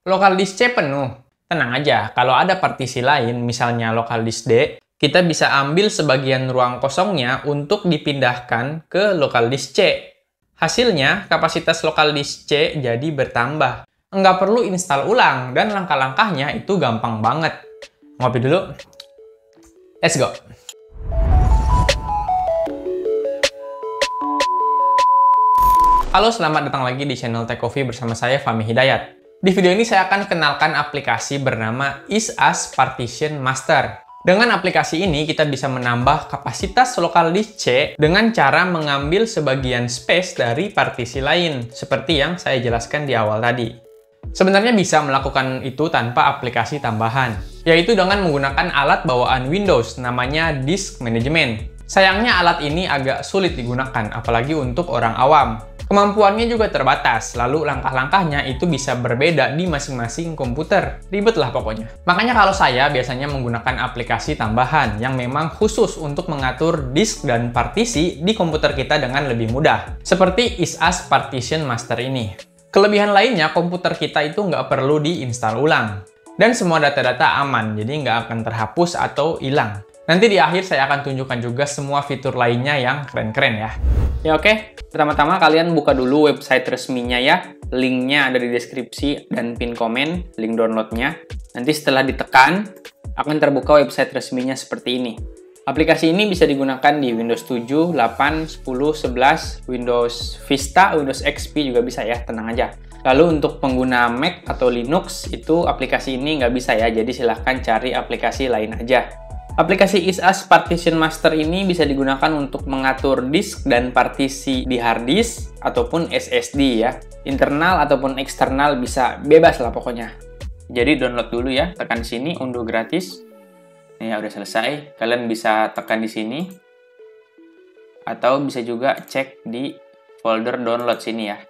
Lokal disk C penuh. Tenang aja, kalau ada partisi lain, misalnya lokal disk D, kita bisa ambil sebagian ruang kosongnya untuk dipindahkan ke lokal disk C. Hasilnya, kapasitas lokal disk C jadi bertambah. Nggak perlu install ulang, dan langkah-langkahnya itu gampang banget. Ngopi dulu. Let's go! Halo, selamat datang lagi di channel Tech Coffee bersama saya, Fahmi Hidayat. Di video ini saya akan kenalkan aplikasi bernama ISAS Partition Master. Dengan aplikasi ini, kita bisa menambah kapasitas lokal disk C dengan cara mengambil sebagian space dari partisi lain, seperti yang saya jelaskan di awal tadi. Sebenarnya bisa melakukan itu tanpa aplikasi tambahan, yaitu dengan menggunakan alat bawaan Windows, namanya Disk Management. Sayangnya alat ini agak sulit digunakan, apalagi untuk orang awam. Kemampuannya juga terbatas, lalu langkah-langkahnya itu bisa berbeda di masing-masing komputer. Ribet lah pokoknya. Makanya kalau saya biasanya menggunakan aplikasi tambahan yang memang khusus untuk mengatur disk dan partisi di komputer kita dengan lebih mudah. Seperti ISAS Partition Master ini. Kelebihan lainnya, komputer kita itu nggak perlu diinstal ulang. Dan semua data-data aman, jadi nggak akan terhapus atau hilang. Nanti di akhir saya akan tunjukkan juga semua fitur lainnya yang keren-keren ya. Ya oke, pertama-tama kalian buka dulu website resminya ya. Linknya ada di deskripsi dan pin komen, link downloadnya. Nanti setelah ditekan, akan terbuka website resminya seperti ini. Aplikasi ini bisa digunakan di Windows 7, 8, 10, 11, Windows Vista, Windows XP juga bisa ya, tenang aja. Lalu untuk pengguna Mac atau Linux, itu aplikasi ini nggak bisa ya, jadi silahkan cari aplikasi lain aja. Aplikasi ISAS Partition Master ini bisa digunakan untuk mengatur disk dan partisi di hard disk ataupun SSD ya. Internal ataupun eksternal bisa bebas lah pokoknya. Jadi download dulu ya, tekan sini, unduh gratis. Nih ya udah selesai, kalian bisa tekan di sini. Atau bisa juga cek di folder download sini ya.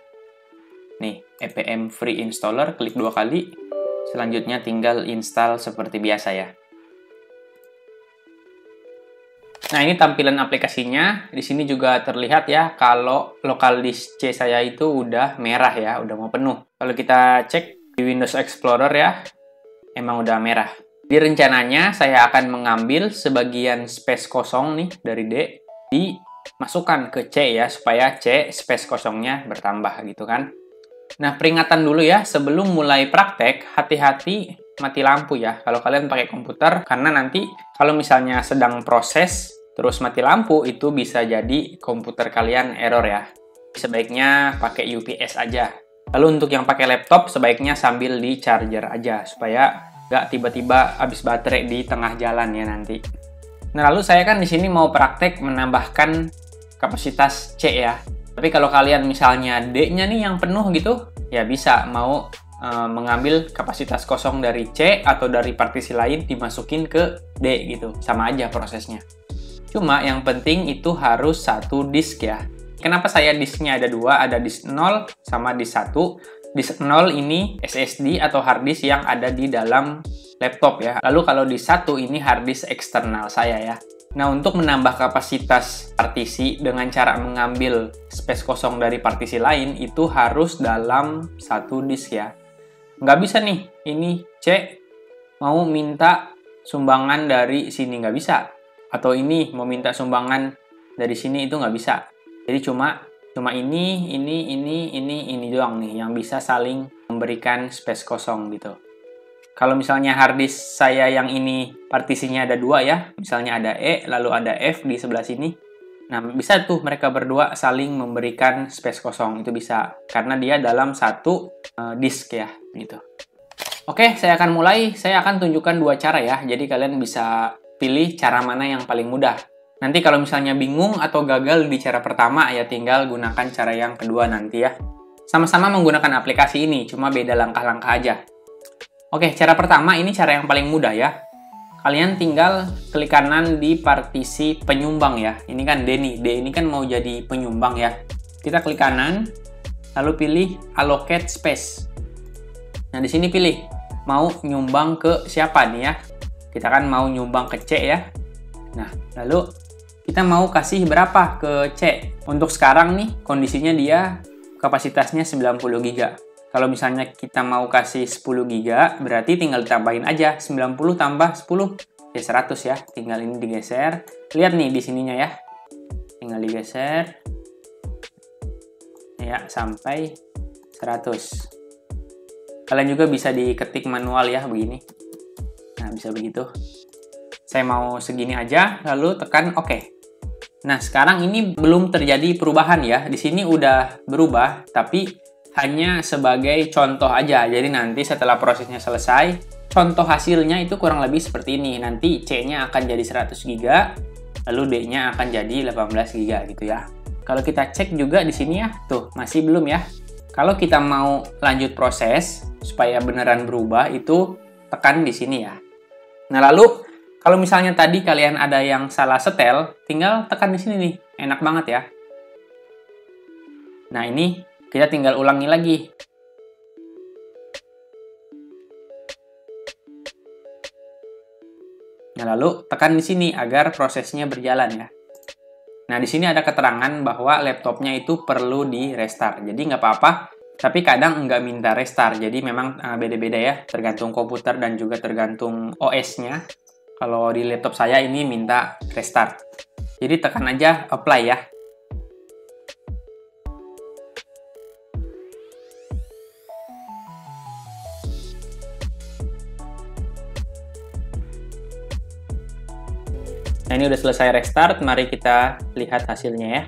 Nih, EPM Free Installer, klik 2 kali. Selanjutnya tinggal install seperti biasa ya. Nah, ini tampilan aplikasinya. Di sini juga terlihat ya, kalau lokal disk C saya itu udah merah ya, udah mau penuh. Kalau kita cek di Windows Explorer ya, emang udah merah. Di rencananya, saya akan mengambil sebagian space kosong nih dari D, dimasukkan ke C ya, supaya C space kosongnya bertambah gitu kan. Nah, peringatan dulu ya, sebelum mulai praktek, hati-hati mati lampu ya, kalau kalian pakai komputer, karena nanti kalau misalnya sedang proses, terus mati lampu, itu bisa jadi komputer kalian error ya. Sebaiknya pakai UPS aja. Lalu untuk yang pakai laptop, sebaiknya sambil di charger aja, supaya nggak tiba-tiba habis baterai di tengah jalan ya nanti. Nah, lalu saya kan di sini mau praktek menambahkan kapasitas C ya. Tapi kalau kalian misalnya D-nya nih yang penuh gitu, ya bisa mau mengambil kapasitas kosong dari C atau dari partisi lain dimasukin ke D gitu. Sama aja prosesnya. Cuma yang penting itu harus satu disk ya. Kenapa saya disknya ada dua? Ada disk 0 sama disk 1. Disk 0 ini SSD atau hard disk yang ada di dalam laptop ya. Lalu kalau disk 1 ini hard disk eksternal saya ya. Nah, untuk menambah kapasitas partisi dengan cara mengambil space kosong dari partisi lain itu harus dalam satu disk ya. Nggak bisa nih, ini C mau minta sumbangan dari sini, nggak bisa. Atau ini mau minta sumbangan dari sini, itu nggak bisa. Jadi cuma ini doang nih yang bisa saling memberikan space kosong gitu. Kalau misalnya hard disk saya yang ini partisinya ada dua ya, misalnya ada E, lalu ada F di sebelah sini. Nah, bisa tuh mereka berdua saling memberikan space kosong, itu bisa. Karena dia dalam satu disk ya, gitu. Oke, saya akan mulai. Saya akan tunjukkan dua cara ya, jadi kalian bisa pilih cara mana yang paling mudah. Nanti kalau misalnya bingung atau gagal di cara pertama, ya tinggal gunakan cara yang kedua nanti ya. Sama-sama menggunakan aplikasi ini, cuma beda langkah-langkah aja. Oke, cara pertama ini cara yang paling mudah ya. Kalian tinggal klik kanan di partisi penyumbang ya. Ini kan D nih, D ini kan mau jadi penyumbang ya. Kita klik kanan, lalu pilih allocate space. Nah, di sini pilih mau nyumbang ke siapa nih ya. Kita kan mau nyumbang ke C ya. Nah, lalu kita mau kasih berapa ke C. Untuk sekarang nih, kondisinya dia kapasitasnya 90 GB. Kalau misalnya kita mau kasih 10 GB, berarti tinggal ditambahin aja 90 tambah 10 ya 100 ya. Tinggal ini digeser. Lihat nih di sininya ya. Tinggal digeser ya sampai 100. Kalian juga bisa diketik manual ya begini. Nah, bisa begitu. Saya mau segini aja, lalu tekan OK. Nah, sekarang ini belum terjadi perubahan ya. Di sini udah berubah, tapi hanya sebagai contoh aja. Jadi nanti setelah prosesnya selesai, contoh hasilnya itu kurang lebih seperti ini. Nanti C-nya akan jadi 100 GB, lalu D-nya akan jadi 18 GB gitu ya. Kalau kita cek juga di sini ya, tuh masih belum ya. Kalau kita mau lanjut proses supaya beneran berubah, itu tekan di sini ya. Nah, lalu kalau misalnya tadi kalian ada yang salah setel, tinggal tekan di sini nih. Enak banget ya. Nah, ini kita tinggal ulangi lagi. Nah, lalu tekan di sini agar prosesnya berjalan ya. Nah, di sini ada keterangan bahwa laptopnya itu perlu di restart. Jadi nggak apa-apa, tapi kadang nggak minta restart. Jadi memang beda-beda ya, tergantung komputer dan juga tergantung OS-nya. Kalau di laptop saya ini minta restart. Jadi tekan aja apply ya. Nah, ini udah selesai restart. Mari kita lihat hasilnya ya.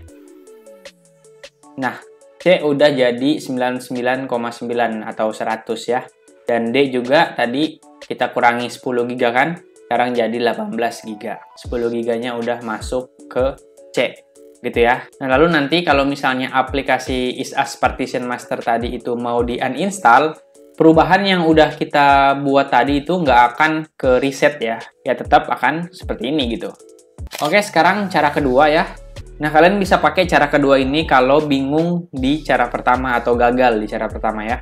Nah, C udah jadi 99,9 atau 100 ya. Dan D juga tadi kita kurangi 10 GB kan. Sekarang jadi 18 GB. 10 GB-nya udah masuk ke C, gitu ya. Nah, lalu nanti kalau misalnya aplikasi ISAS Partition Master tadi itu mau di-uninstall, perubahan yang udah kita buat tadi itu nggak akan ke reset ya. Ya tetap akan seperti ini gitu. Oke, sekarang cara kedua ya. Nah, kalian bisa pakai cara kedua ini kalau bingung di cara pertama atau gagal di cara pertama ya.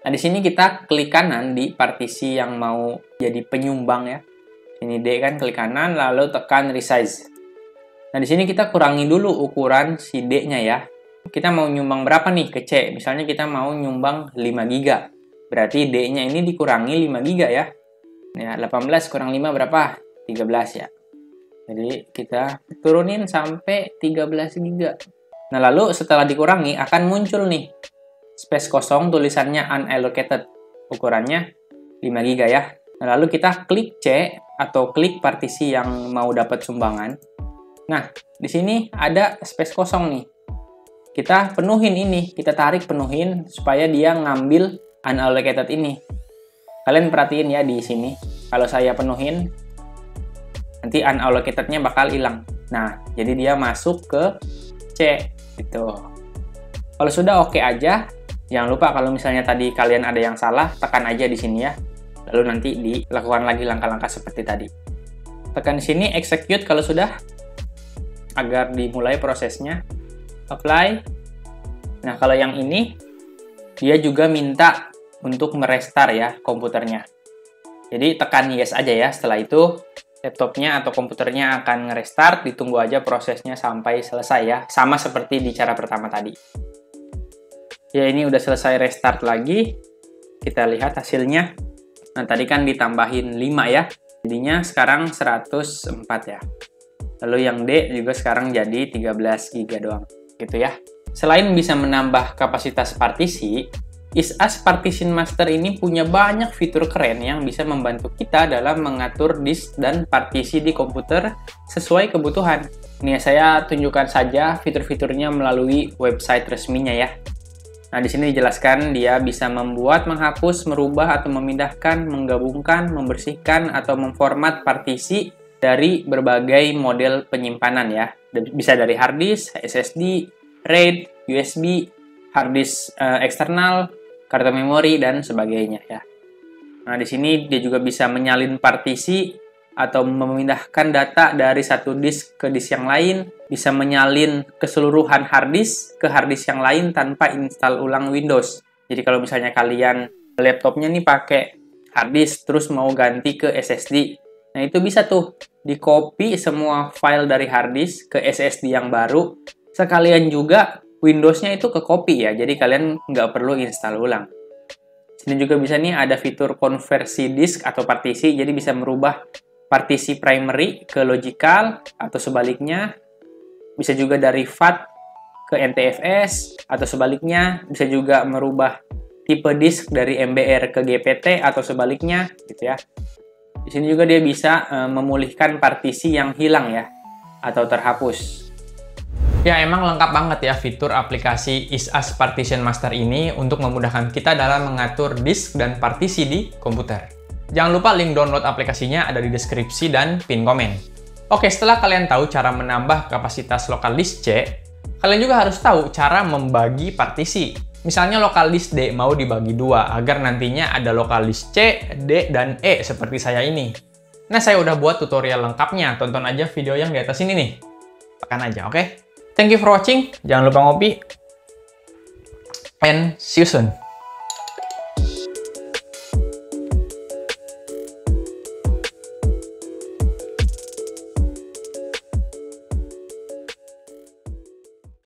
Nah, di sini kita klik kanan di partisi yang mau jadi penyumbang ya. Ini D kan, klik kanan, lalu tekan resize. Nah, di sini kita kurangi dulu ukuran si D-nya ya. Kita mau nyumbang berapa nih ke C? Misalnya kita mau nyumbang 5 GB. Berarti D-nya ini dikurangi 5 GB ya. Ya, 18 kurang 5 berapa? 13 ya. Jadi, kita turunin sampai 13 GB. Nah, lalu setelah dikurangi, akan muncul nih space kosong, tulisannya unallocated. Ukurannya 5 GB ya. Nah, lalu kita klik C atau klik partisi yang mau dapat sumbangan. Nah, di sini ada space kosong nih. Kita penuhin ini, kita tarik penuhin supaya dia ngambil unallocated ini. Kalian perhatiin ya di sini. Kalau saya penuhin, nanti unallocated-nya bakal hilang. Nah, jadi dia masuk ke C gitu. Kalau sudah oke aja, jangan lupa kalau misalnya tadi kalian ada yang salah, tekan aja di sini ya. Lalu nanti dilakukan lagi langkah-langkah seperti tadi. Tekan di sini execute kalau sudah, agar dimulai prosesnya. Apply. Nah, kalau yang ini dia juga minta untuk merestart ya komputernya. Jadi tekan yes aja ya. Setelah itu laptopnya atau komputernya akan nge-restart. Ditunggu aja prosesnya sampai selesai ya. Sama seperti di cara pertama tadi. Ya, ini udah selesai restart lagi. Kita lihat hasilnya. Nah, tadi kan ditambahin 5 ya. Jadinya sekarang 104 ya. Lalu yang D juga sekarang jadi 13 GB doang. Gitu ya. Selain bisa menambah kapasitas partisi, ISAS Partition Master ini punya banyak fitur keren yang bisa membantu kita dalam mengatur disk dan partisi di komputer sesuai kebutuhan. Ini saya tunjukkan saja fitur-fiturnya melalui website resminya ya. Nah, di sini dijelaskan dia bisa membuat, menghapus, merubah atau memindahkan, menggabungkan, membersihkan atau memformat partisi dari berbagai model penyimpanan ya. Bisa dari hard disk, SSD, RAID, USB, hard disk eksternal, kartu memori dan sebagainya ya. Nah, di sini dia juga bisa menyalin partisi atau memindahkan data dari satu disk ke disk yang lain, bisa menyalin keseluruhan hard disk ke hard disk yang lain tanpa install ulang Windows. Jadi kalau misalnya kalian laptopnya nih pakai hard disk terus mau ganti ke SSD, nah itu bisa tuh di-copy semua file dari hard disk ke SSD yang baru, sekalian juga Windows-nya itu ke copy ya, jadi kalian nggak perlu install ulang. sini juga bisa nih ada fitur konversi disk atau partisi, jadi bisa merubah partisi primary ke logical atau sebaliknya. Bisa juga dari FAT ke NTFS atau sebaliknya. Bisa juga merubah tipe disk dari MBR ke GPT atau sebaliknya gitu ya. Di sini juga dia bisa memulihkan partisi yang hilang ya atau terhapus. Ya, emang lengkap banget ya fitur aplikasi ISAS Partition Master ini untuk memudahkan kita dalam mengatur disk dan partisi di komputer. Jangan lupa link download aplikasinya ada di deskripsi dan pin komen. Oke, setelah kalian tahu cara menambah kapasitas lokal disk C, kalian juga harus tahu cara membagi partisi. Misalnya lokal disk D mau dibagi dua agar nantinya ada lokal disk C, D, dan E seperti saya ini. Nah, saya udah buat tutorial lengkapnya. Tonton aja video yang di atas ini nih. Tekan aja, oke? Thank you for watching. Jangan lupa ngopi. And see you soon.